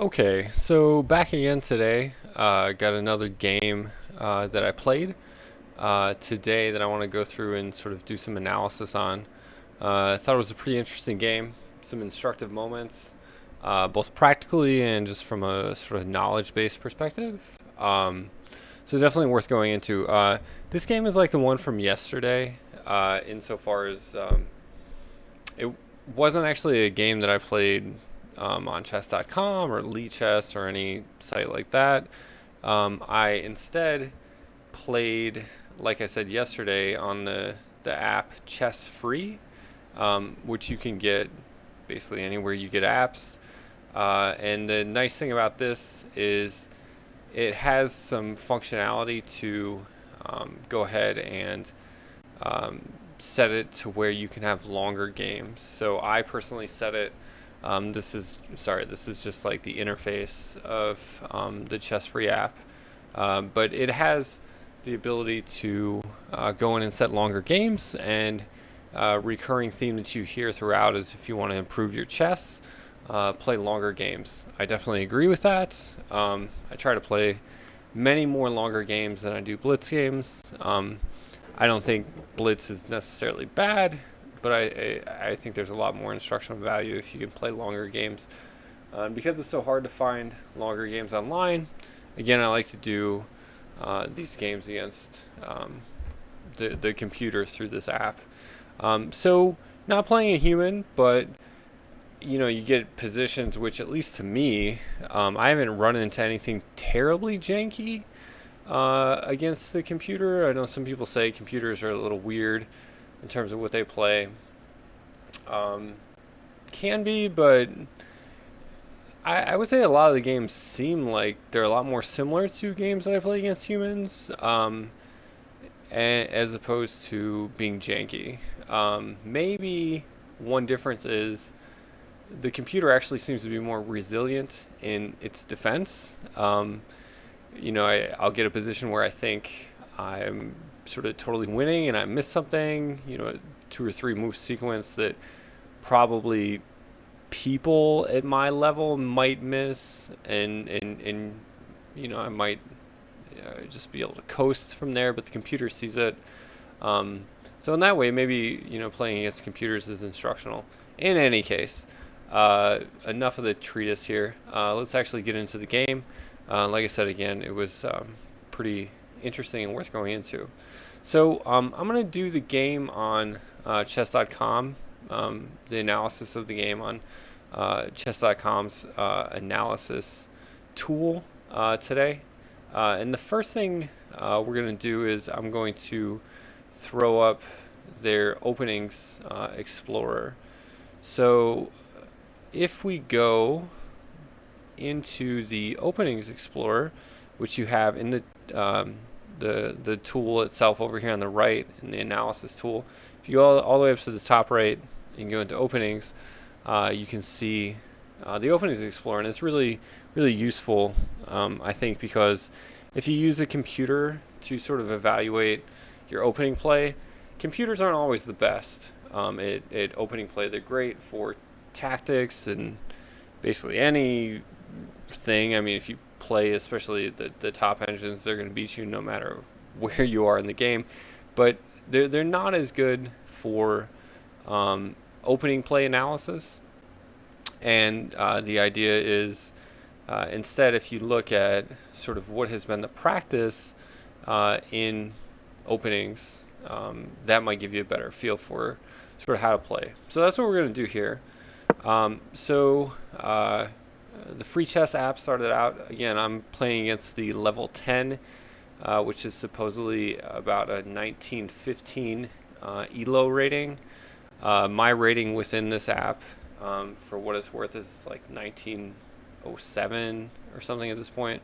Okay, so back again today. Got another game that I played today that I want to go through and sort of do some analysis on. I thought it was a pretty interesting game, some instructive moments, both practically and just from a sort of knowledge-based perspective. So definitely worth going into. This game is like the one from yesterday, insofar as it wasn't actually a game that I played on chess.com or Lee Chess or any site like that. I instead played, like I said yesterday, on the app Chess Free, which you can get basically anywhere you get apps. And the nice thing about this is it has some functionality to go ahead and um, set it to where you can have longer games. So I personally set it. This is just like the interface of the Chess Free app, but it has the ability to go in and set longer games. And recurring theme that you hear throughout is if you want to improve your chess, play longer games. I definitely agree with that. I try to play many more longer games than I do blitz games. I don't think blitz is necessarily bad, but I think there's a lot more instructional value if you can play longer games. Because it's so hard to find longer games online, again, I like to do these games against the computer through this app. So not playing a human, but you get positions which, at least to me, I haven't run into anything terribly janky against the computer. I know some people say computers are a little weird in terms of what they play. Um, can be, but I would say a lot of the games seem like they're a lot more similar to games that I play against humans, as opposed to being janky. Maybe one difference is the computer actually seems to be more resilient in its defense. I'll get a position where I think I'm sort of totally winning and I miss something, a two or three move sequence that probably people at my level might miss, and I might just be able to coast from there, but the computer sees it. So in that way, maybe playing against computers is instructional. In any case, enough of the treatise here. Let's actually get into the game. Like I said again, it was pretty interesting and worth going into. So I'm going to do the game on chess.com, the analysis of the game on chess.com's analysis tool today. And the first thing we're going to do is I'm going to throw up their openings explorer. So if we go into the openings explorer, which you have in the tool itself over here on the right in the analysis tool, if you go all the way up to the top right and go into openings, you can see the openings explorer, and it's really really useful, I think, because if you use a computer to sort of evaluate your opening play, computers aren't always the best at opening play. They're great for tactics and basically any thing. I mean, if you play, especially the top engines, they're going to beat you no matter where you are in the game. But they're not as good for opening play analysis. And the idea is instead, if you look at sort of what has been the practice in openings, that might give you a better feel for sort of how to play. So that's what we're going to do here. The free chess app started out, again, I'm playing against the level 10, which is supposedly about a 1915 ELO rating. My rating within this app, for what it's worth, is like 1907 or something at this point.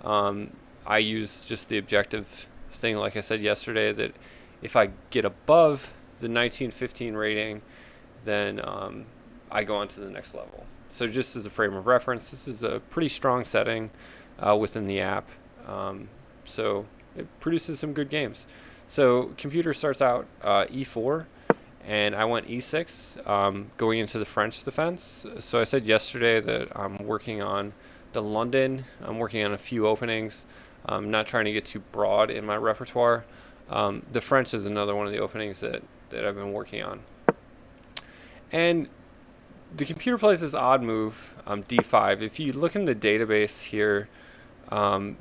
I use just the objective thing, like I said yesterday, that if I get above the 1915 rating, then I go on to the next level. So just as a frame of reference, this is a pretty strong setting within the app. So it produces some good games. So computer starts out e4, and I went e6, going into the French defense. So I said yesterday that I'm working on the London. I'm working on a few openings. I'm not trying to get too broad in my repertoire. The French is another one of the openings that I've been working on. And the computer plays this odd move, d5. If you look in the database here, I'm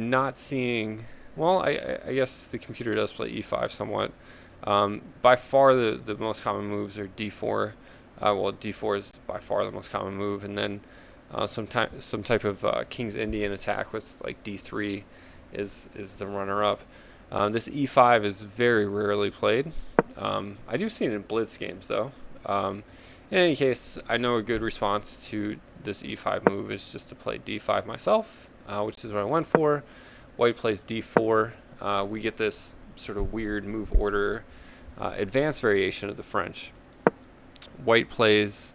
not seeing. Well, I guess the computer does play e5 somewhat. By far, the most common moves are d4. Well, d4 is by far the most common move, and then some type of King's Indian attack with like d3 is the runner-up. This e5 is very rarely played. I do see it in blitz games though. In any case, I know a good response to this e5 move is just to play d5 myself, which is what I went for. White plays d4. We get this sort of weird move order advanced variation of the French. White plays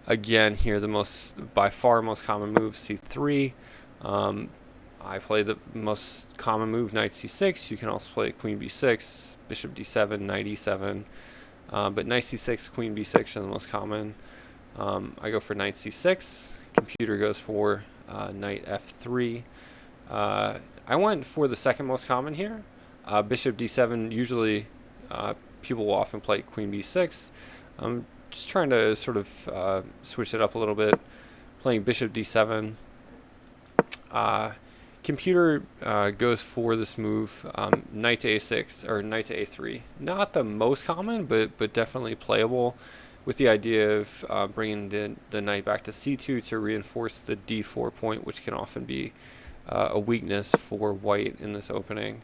again here the by far most common move, c3. I play the most common move, knight c6. You can also play queen b6, bishop d7, knight e7. But knight c6, queen b6 are the most common. I go for knight c6. Computer goes for knight f3. I went for the second most common here. Bishop d7. Usually people will often play queen b6. I'm just trying to sort of switch it up a little bit. Playing bishop d7. Computer goes for this move, knight to a6 or knight to a3. Not the most common, but definitely playable, with the idea of bringing the knight back to c2 to reinforce the d4 point, which can often be a weakness for white in this opening.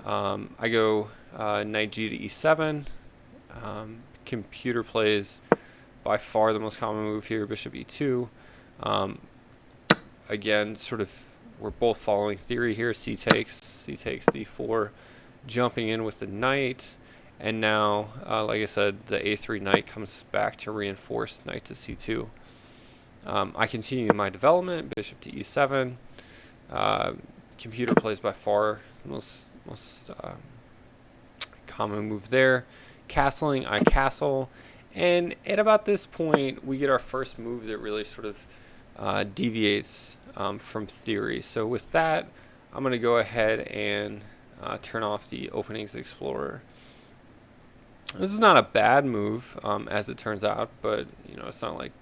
I go knight g to e7. Computer plays by far the most common move here, bishop e2. Again, sort of, we're both following theory here. C takes d4, jumping in with the knight, and now, like I said, the a3 knight comes back to reinforce knight to c2. I continue my development, bishop to e7. Computer plays by far the most common move there. Castling, I castle, and at about this point, we get our first move that really sort of deviates from theory. So with that, I'm going to go ahead and turn off the Openings Explorer. This is not a bad move, as it turns out, but it's not like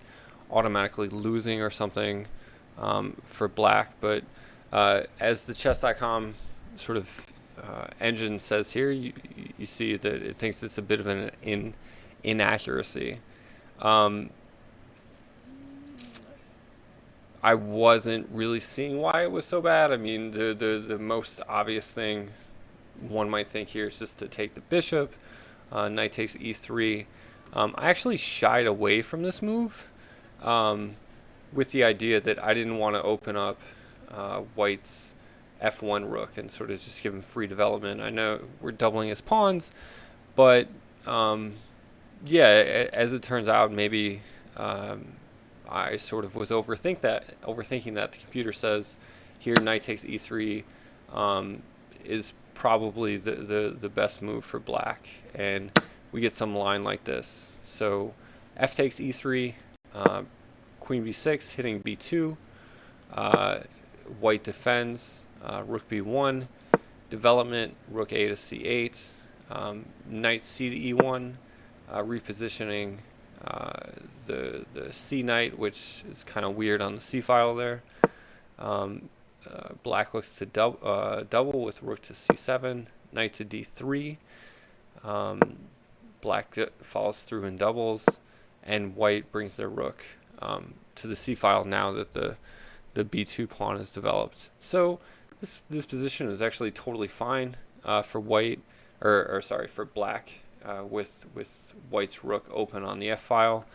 automatically losing or something for black. But as the chess.com sort of engine says here, you see that it thinks it's a bit of an inaccuracy. I wasn't really seeing why it was so bad. I mean, the most obvious thing one might think here is just to take the bishop. Knight takes e3. I actually shied away from this move with the idea that I didn't want to open up white's f1 rook and sort of just give him free development. I know we're doubling his pawns, but yeah, as it turns out, maybe I sort of was overthinking that. The computer says here knight takes e3 is probably the best move for black, and we get some line like this. So f takes e3, queen b6 hitting b2, white defends, rook b1, development, rook a to c8, knight c to e1, repositioning the c knight, which is kind of weird on the c file there. Black looks to double with rook to c7, knight to d3. Black follows through and doubles, and white brings their rook to the c file now that the b2 pawn is developed. So this position is actually totally fine for white, or sorry, for black, with white's rook open on the f file.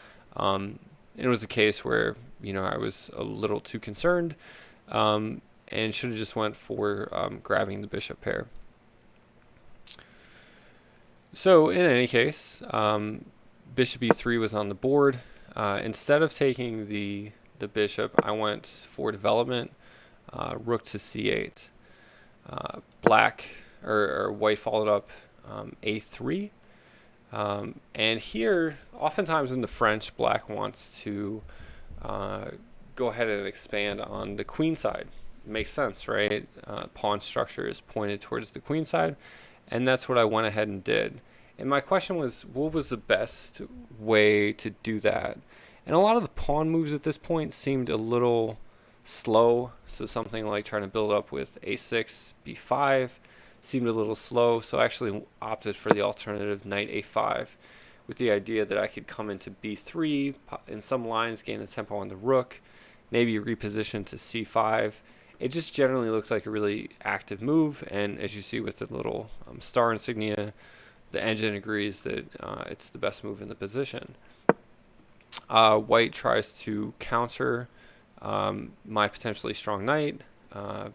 It was a case where I was a little too concerned, and should have just went for grabbing the bishop pair. So in any case, bishop e3 was on the board. Instead of taking the bishop, I went for development, rook to c8. Black or white followed up a3. And here, oftentimes in the French, black wants to uh, go ahead and expand on the queen side. Makes sense, right? Pawn structure is pointed towards the queen side, and that's what I went ahead and did. And my question was, what was the best way to do that? And a lot of the pawn moves at this point seemed a little slow. So something like trying to build up with a6, b5 seemed a little slow. So I actually opted for the alternative knight a5 with the idea that I could come into b3 in some lines, gain a tempo on the rook, maybe reposition to c5. It just generally looks like a really active move, and as you see with the little star insignia, the engine agrees that it's the best move in the position. White tries to counter my potentially strong knight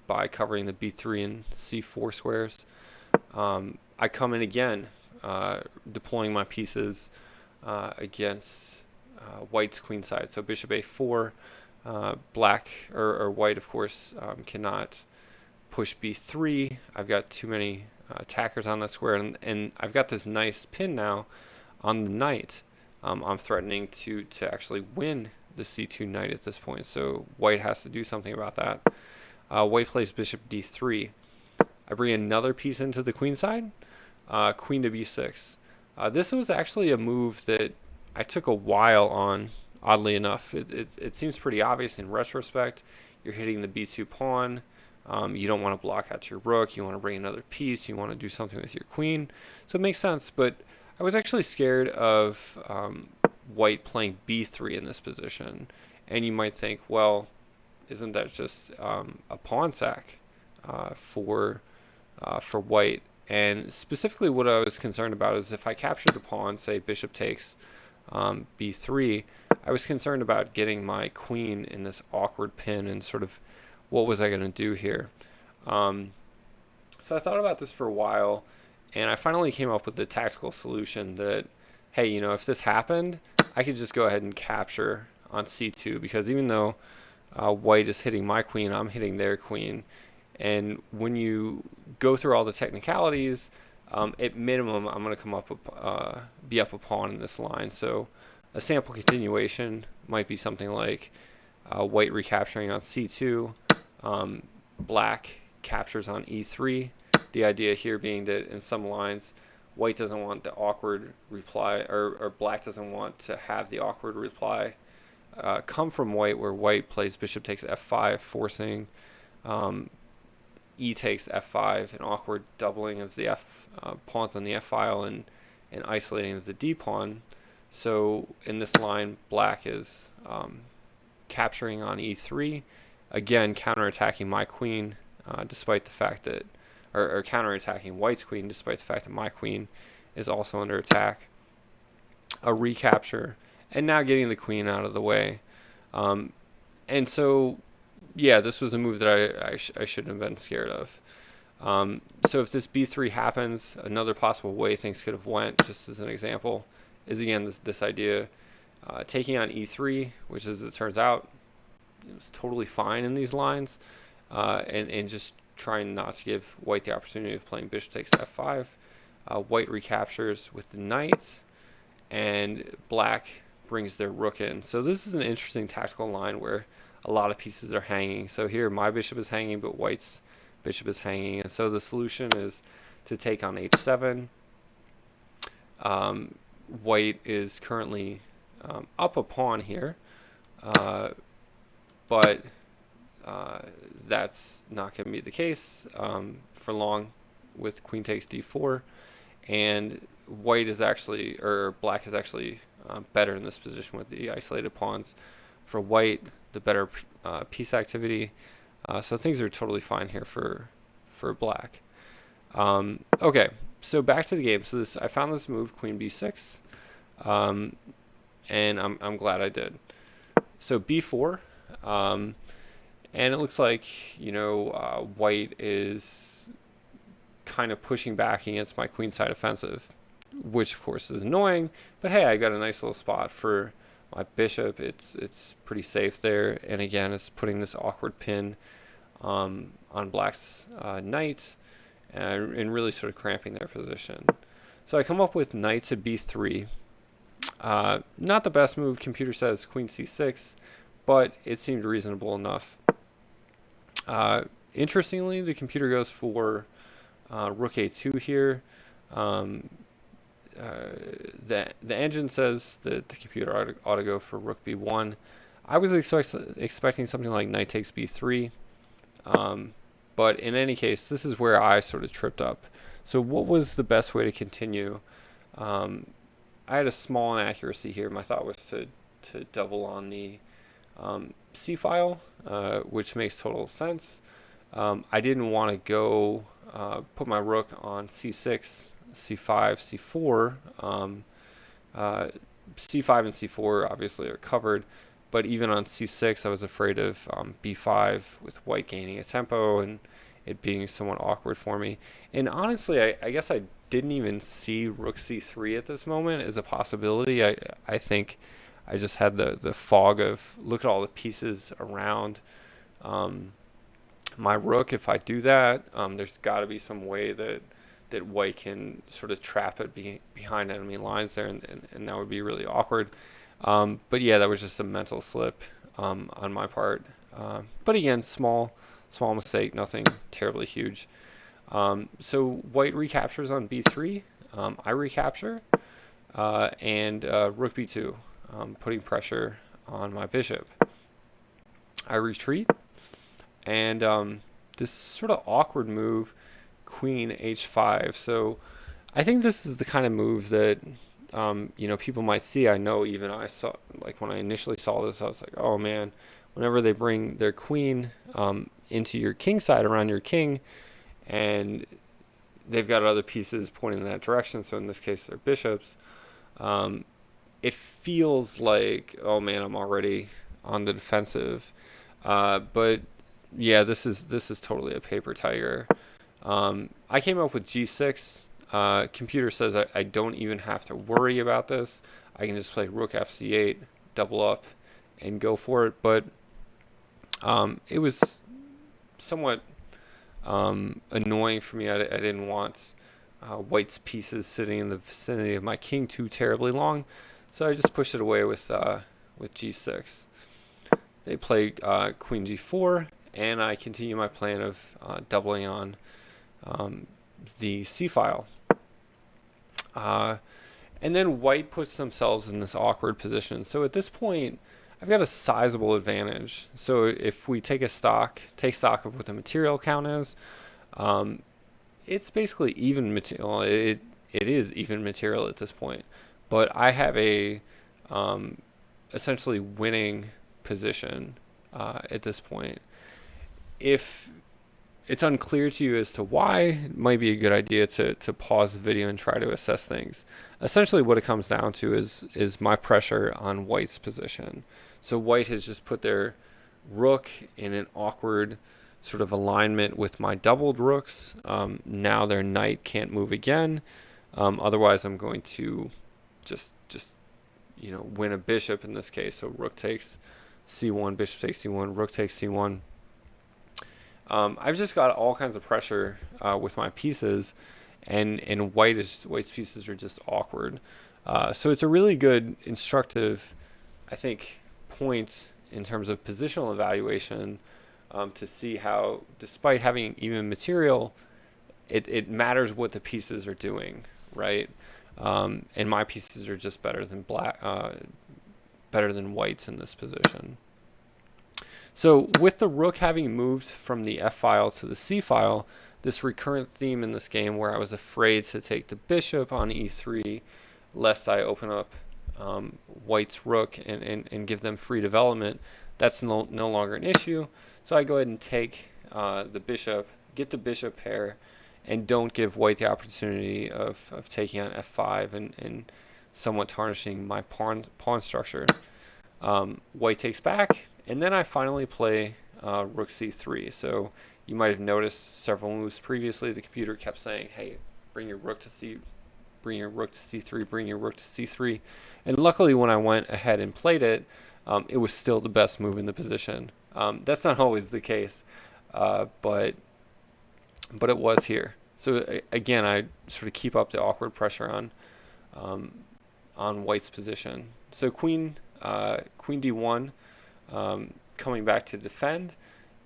by covering the b3 and c4 squares. I come in again, deploying my pieces against white's queen side. So bishop a4, black or white, of course, cannot push b3. I've got too many attackers on that square, and I've got this nice pin now on the knight. I'm threatening to actually win the c2 knight at this point, so white has to do something about that. White plays bishop d3. I bring another piece into the queen side, queen to b6. This was actually a move that I took a while on, oddly enough. It seems pretty obvious in retrospect. You're hitting the b2 pawn. You don't want to block out your rook. You want to bring another piece. You want to do something with your queen. So it makes sense, but I was actually scared of white playing b3 in this position. And you might think, well, isn't that just a pawn sack for white? And specifically what I was concerned about is if I captured the pawn, say bishop takes b3, I was concerned about getting my queen in this awkward pin and sort of what was I going to do here. So I thought about this for a while, and I finally came up with the tactical solution that, hey, if this happened, I could just go ahead and capture on c2, because even though white is hitting my queen, I'm hitting their queen. And when you go through all the technicalities, at minimum, I'm going to come up be up a pawn in this line. So a sample continuation might be something like white recapturing on c2, black captures on e3. The idea here being that in some lines, white doesn't want the awkward reply, or black doesn't want to have the awkward reply come from white, where white plays bishop takes f5, forcing e takes f5, an awkward doubling of the pawns on the f file, and isolating the d pawn. So in this line, black is capturing on e3, again counterattacking my queen, despite the fact that, or counterattacking white's queen, despite the fact that my queen is also under attack. A recapture, and now getting the queen out of the way. And so, yeah, this was a move that I shouldn't have been scared of. So if this b3 happens, another possible way things could have went, just as an example, is again this idea taking on e3, which, as it turns out, is totally fine in these lines, and just trying not to give white the opportunity of playing bishop takes f5. White recaptures with the knight, and black brings their rook in. So this is an interesting tactical line where a lot of pieces are hanging. So here my bishop is hanging, but white's bishop is hanging. And so the solution is to take on h7. White is currently up a pawn here, but that's not going to be the case for long with queen takes d4. And white is actually, or black is actually better in this position with the isolated pawns. For white, the better piece activity. So things are totally fine here for black. Okay, so back to the game. So I found this move, queen b6, and I'm glad I did. So b4, and it looks like white is kind of pushing back against my queenside offensive, which of course is annoying. But hey, I got a nice little spot for my bishop. It's pretty safe there, and again, it's putting this awkward pin on black's knight, and really sort of cramping their position. So I come up with knight to b3. Not the best move. Computer says queen c6, but it seemed reasonable enough. Interestingly, the computer goes for rook a2 here. Um, the engine says that the computer ought to go for rook b1. I was expecting something like knight takes b3. But in any case, this is where I sort of tripped up. So what was the best way to continue? I had a small inaccuracy here. My thought was to double on the C file, which makes total sense. I didn't want to go put my rook on C6, C5, C4. C5 and C4 obviously are covered, but even on C6 I was afraid of B5 with white gaining a tempo and it being somewhat awkward for me. And honestly, I guess I didn't even see rook C3 at this moment as a possibility. I think I just had the fog of look at all the pieces around my rook. If I do that, there's got to be some way that white can sort of trap it behind enemy lines there, and that would be really awkward. But yeah, that was just a mental slip on my part. But again, small mistake, nothing terribly huge. So white recaptures on b3. I recapture, and rook b2, putting pressure on my bishop. I retreat, and this sort of awkward move, queen h5. So I think this is the kind of move that people might see. I know even I saw, like when I initially saw this, I was like, oh man, whenever they bring their queen into your king side around your king, and they've got other pieces pointing in that direction, so in this case they're bishops, it feels like, oh man, I'm already on the defensive. But yeah, this is totally a paper tiger. I came up with g6. Computer says I don't even have to worry about this. I can just play rook fc8, double up, and go for it. But it was somewhat annoying for me. I didn't want white's pieces sitting in the vicinity of my king too terribly long, so I just pushed it away with g6. They play queen g4, and I continue my plan of doubling on the c file. And then white puts themselves in this awkward position. So at this point, I've got a sizable advantage. So if we take stock of what the material count is, it's basically even material. It is even material at this point. But I have a essentially winning position at this point. If it's unclear to you as to why, it might be a good idea to pause the video and try to assess things. Essentially what it comes down to is my pressure on white's position. So white has just put their rook in an awkward sort of alignment with my doubled rooks. Now their knight can't move again. Otherwise I'm going to just win a bishop in this case. So rook takes c1, bishop takes c1, rook takes c1. I've just got all kinds of pressure with my pieces, and white's pieces are just awkward. So it's a really good instructive, I think, point in terms of positional evaluation to see how, despite having even material, it matters what the pieces are doing, right? And my pieces are just better than white's in this position. So with the rook having moved from the f file to the c file, this recurrent theme in this game where I was afraid to take the bishop on e3 lest I open up white's rook and give them free development, that's no longer an issue. So I go ahead and take the bishop, get the bishop pair, and don't give white the opportunity of taking on f5 and somewhat tarnishing my pawn structure. White takes back, and then I finally play rook c3. So you might have noticed several moves previously, the computer kept saying, hey, bring your rook to c3, bring your rook to c3. And luckily when I went ahead and played it, it was still the best move in the position. That's not always the case, but it was here. So again, I sort of keep up the awkward pressure um, on White's position. So Queen D1, coming back to defend,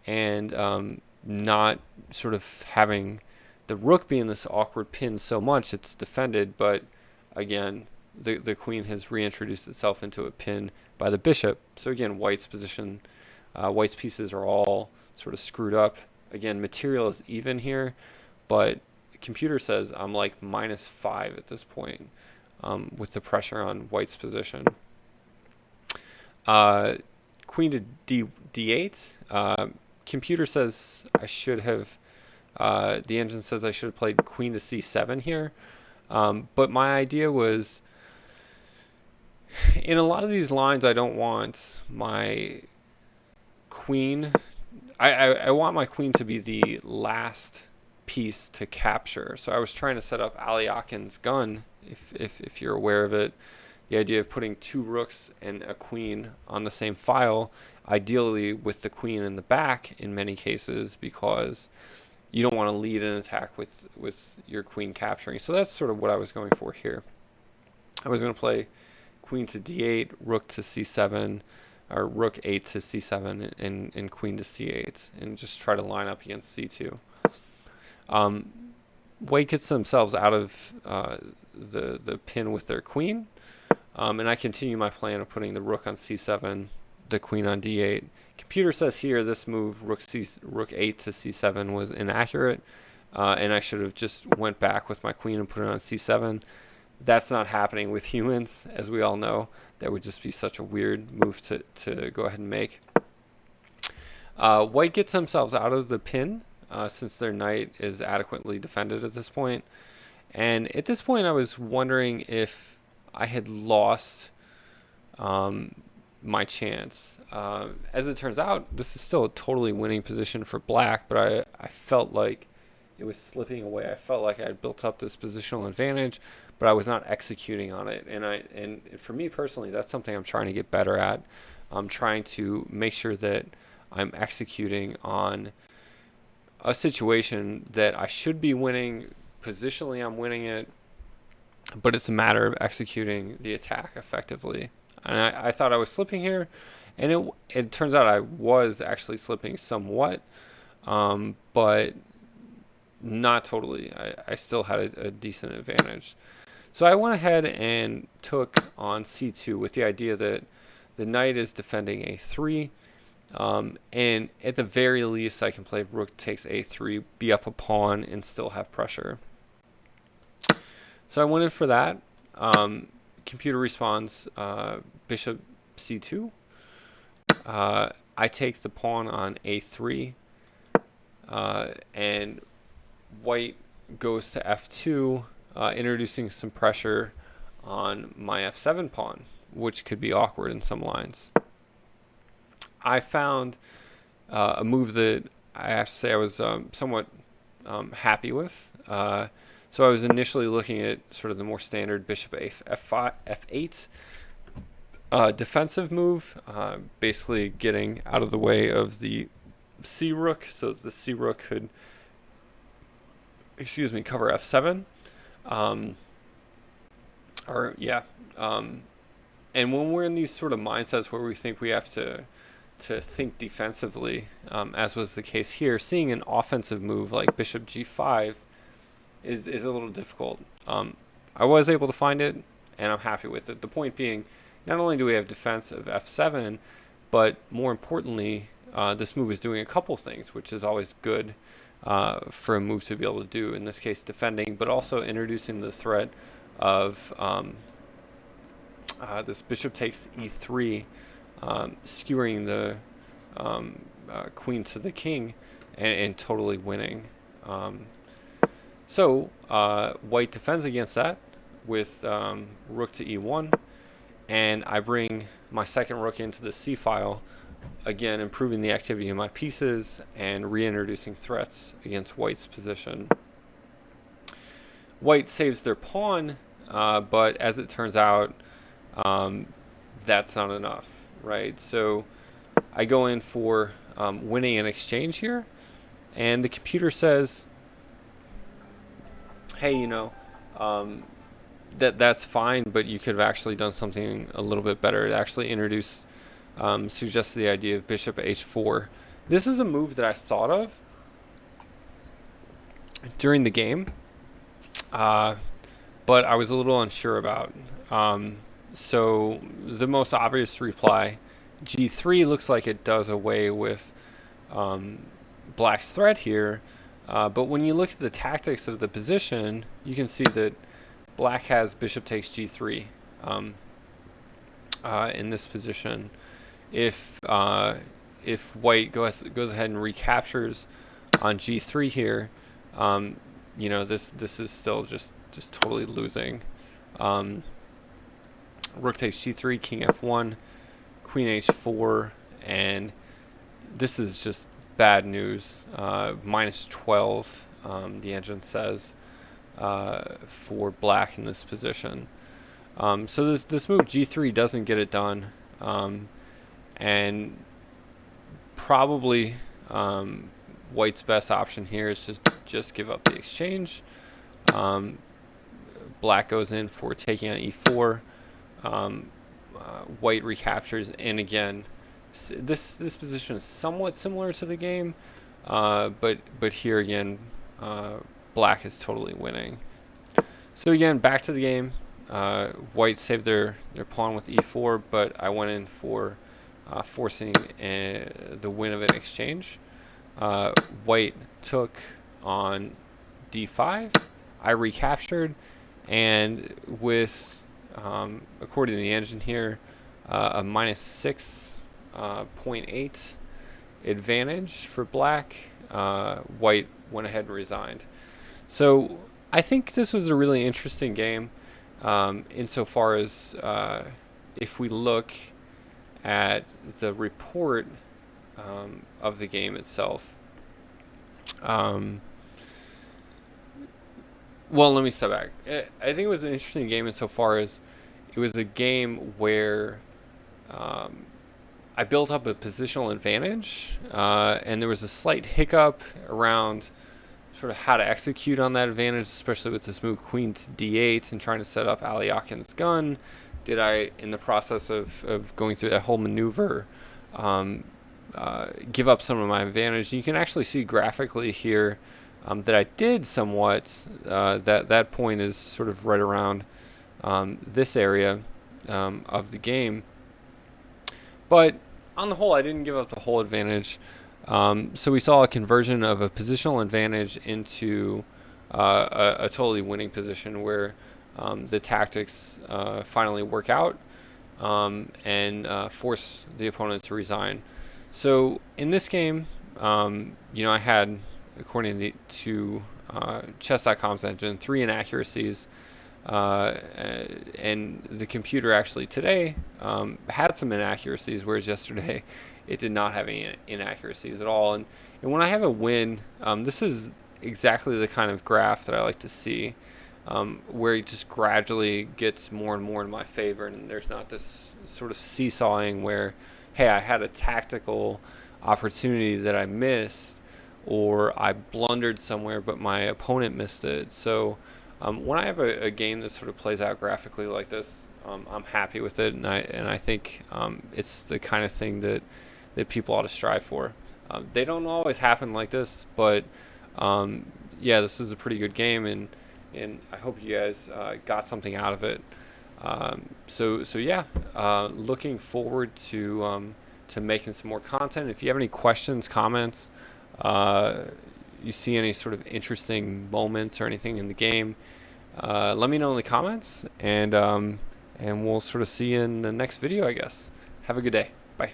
and not sort of having the rook be in this awkward pin so much it's defended, but again, the queen has reintroduced itself into a pin by the bishop. So again, White's pieces are all sort of screwed up. Again, material is even here, but the computer says I'm like -5 at this point, with the pressure on White's position. Uh, Queen to D8. Computer says I should have. The engine says I should have played Queen to C7 here. But my idea was, in a lot of these lines, I don't want my queen. I want my queen to be the last piece to capture. So I was trying to set up Aliakin's gun, if you're aware of it. The idea of putting 2 rooks and a queen on the same file, ideally with the queen in the back in many cases, because you don't want to lead an attack with your queen capturing. So that's sort of what I was going for here. I was going to play queen to d8, rook to c7, or rook 8 to c7, and queen to c8, and just try to line up against c2. White gets themselves out of the pin with their queen, and I continue my plan of putting the rook on c7, the queen on d8. Computer says here this move, rook 8 to c7, was inaccurate, and I should have just went back with my queen and put it on c7. That's not happening with humans, as we all know. That would just be such a weird move to go ahead and make. White gets themselves out of the pin, since their knight is adequately defended at this point. And at this point, I was wondering if I had lost my chance. As it turns out, this is still a totally winning position for black, but I felt like it was slipping away. I felt like I had built up this positional advantage, but I was not executing on it. And for me personally, that's something I'm trying to get better at. I'm trying to make sure that I'm executing on a situation that I should be winning. Positionally, I'm winning it, but it's a matter of executing the attack effectively. And I thought I was slipping here, and it turns out I was actually slipping somewhat, but not totally. I still had a decent advantage. So I went ahead and took on c2 with the idea that the knight is defending a3, and at the very least I can play rook takes a3, be up a pawn, and still have pressure. So I went in for that. Computer responds bishop c2. I take the pawn on a3, and white goes to f2, introducing some pressure on my f7 pawn, which could be awkward in some lines. I found a move that I have to say I was somewhat happy with. So I was initially looking at sort of the more standard bishop f8 defensive move, basically getting out of the way of the c rook, so the c rook could, cover f7. And when we're in these sort of mindsets where we think we have to think defensively, as was the case here, seeing an offensive move like bishop g5 is a little difficult. I was able to find it, and I'm happy with it. The point being, not only do we have defense of f7, but more importantly, this move is doing a couple things, which is always good for a move to be able to do, in this case defending, but also introducing the threat of this bishop takes e3, skewering the queen to the king, and totally winning. So white defends against that with rook to e1, and I bring my second rook into the c file, again improving the activity of my pieces and reintroducing threats against white's position. White saves their pawn, but as it turns out, that's not enough, right? So I go in for winning an exchange here, and the computer says hey, um, that's fine, but you could have actually done something a little bit better. It actually suggested the idea of bishop h4. This is a move that I thought of during the game, uh, but I was a little unsure about. So the most obvious reply, g3, looks like it does away with black's threat here. But when you look at the tactics of the position, you can see that black has bishop takes g3 in this position. If white goes ahead and recaptures on g3 here, this is still just totally losing. Rook takes g3, king f1, queen h4, and this is just bad news. Minus 12, the engine says, for black in this position. So this move g3 doesn't get it done, and probably white's best option here is just give up the exchange. Black goes in for taking on e4. White recaptures, and again, this position is somewhat similar to the game, but here again, black is totally winning. So again, back to the game. White saved their pawn with e4, but I went in for forcing the win of an exchange. White took on d5. I recaptured, and with according to the engine here, a minus 6.8 advantage for black. White went ahead and resigned. So I think this was a really interesting game, insofar as if we look at the report of the game itself. Well, let me step back. I think it was an interesting game insofar as it was a game where I built up a positional advantage, and there was a slight hiccup around sort of how to execute on that advantage, especially with this move queen to d8 and trying to set up Alyakin's gun. Did I, in the process of going through that whole maneuver, give up some of my advantage? You can actually see graphically here that I did somewhat. That point is sort of right around this area of the game. But on the whole, I didn't give up the whole advantage. So we saw a conversion of a positional advantage into a totally winning position where the tactics finally work out and force the opponent to resign. So in this game, I had, according to chess.com's engine, 3 inaccuracies. And the computer actually today had some inaccuracies, whereas yesterday it did not have any inaccuracies at all. And when I have a win, this is exactly the kind of graph that I like to see, where it just gradually gets more and more in my favor, and there's not this sort of seesawing where, hey, I had a tactical opportunity that I missed, or I blundered somewhere but my opponent missed it. So when I have a game that sort of plays out graphically like this, I'm happy with it, and I think it's the kind of thing that people ought to strive for. They don't always happen like this, but yeah, this is a pretty good game, and I hope you guys got something out of it. So yeah, looking forward to making some more content. If you have any questions, comments, you see any sort of interesting moments or anything in the game, let me know in the comments, and we'll sort of see you in the next video, I guess. Have a good day. Bye.